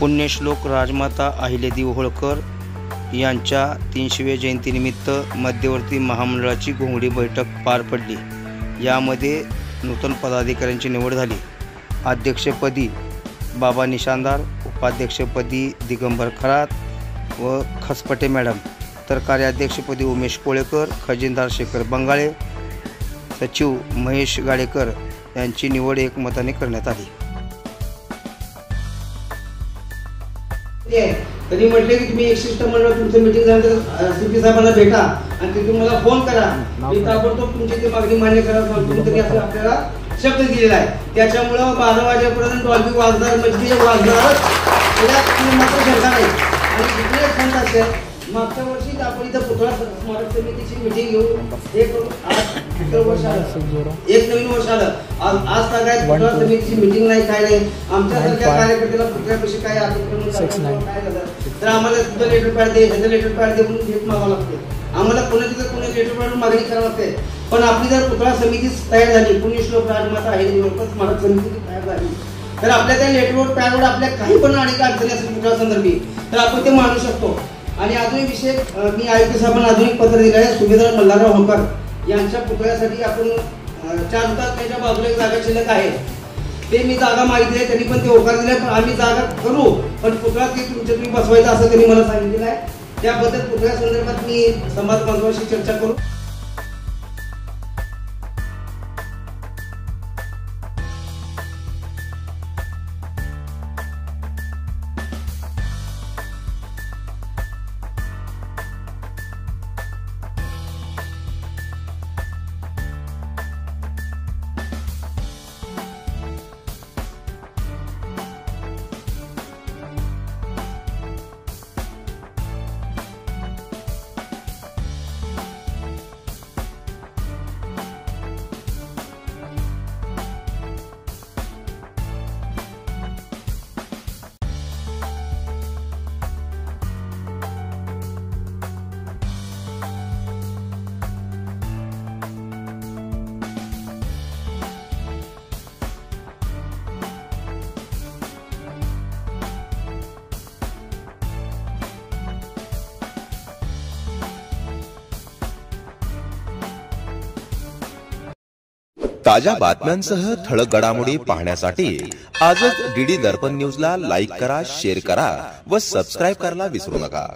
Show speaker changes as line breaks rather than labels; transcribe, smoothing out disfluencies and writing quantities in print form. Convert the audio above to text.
पुण्यश्लोक राजमाता अहिल्यादेवी होळकर यांच्या 300व्या जयंतीनिमित्त मध्यवर्ती महामंडळाची घोंगडी बैठक पार पडली। यामध्ये नूतन पदाधिकाऱ्यांची निवड झाली। अध्यक्षपदी बाबा निशांदार, उपाध्यक्षपदी दिगंबर खरात व खसपटे मॅडम, तर कार्याध्यक्षपदी उमेश कोळेकर, खजिनदार शेखर बंगाळे, सचिव महेश गाडेकर यांची निवड एकमताने करण्यात आली।
तरी म्हटले की तुम्ही एक शिष्टमंडळ तुमचं मीटिंग झाल्यानंतर सीपी साहेबांना भेटा आणि तिथून मला फोन करा, मी ताबडतोब तुमची ती मागणी मान्य करायला तुम्ही आपल्याला शब्द दिलेला आहे। त्याच्यामुळे 12 वाजेपर्यंत डॉल्बी वाजणार म्हणजे वाजणार मात्र शंका नाही। आणि दुसरी एक सांगता असेल, मागच्या वर्षी आपण इथं पुतळा स्मारक समितीची मीटिंग घेऊन एक वर्ष आलं, एक नवीन वर्ष आलं। आज काय पुतळा समितीची मीटिंग नाही, काय नाही। आमच्यासारख्या कार्यकर्त्याला पुतळ्यापाशी काय अतिक्रमण काय झालं तर आम्हाला तुझं लेटर पॅड दे, ह्याचं लेटर पॅड दे म्हणून भेट मागावं लागते। आम्हाला कोणाची तर कोणी लेटर पॅड मागणी करावं लागते। पण आपली जर पुतळा समिती तयार झाली, पुण्यश्लोक राजमाता अहिल्यादेवी होळकर स्मारक समिती तयार झाली, तर आपल्या त्या लेटर पॅडवर आपल्या काही पण अडचणी असेल पुतळा संदर्भी तर आपण ते मांडू शकतो। आणि अजून एक विषय, मी आयुक्त साहेबांना अजून एक पत्र दिलं आहे। सुभेदार मल्हारराव होळकर यांच्या पुतळ्यासाठी आपण 4 तासाच्या बाजूला एक जागा शिल्लक आहे, ते मी जागा माहिती आहे, त्यांनी पण ते होकार दिले। पण आम्ही जागा करू, पण पुतळा ती तुमच्या तुम्ही बसवायचा असं त्यांनी मला सांगितलेलं आहे। त्याबद्दल पुतळ्या संदर्भात मी समाज बांधवांशी चर्चा करू।
ताज्या बातम्यांसह ठळक घडामोडी पाहण्यासाठी आजच डीडी दर्पण न्यूजला लाईक करा, शेअर करा व सबस्क्राइब करायला विसरू नका।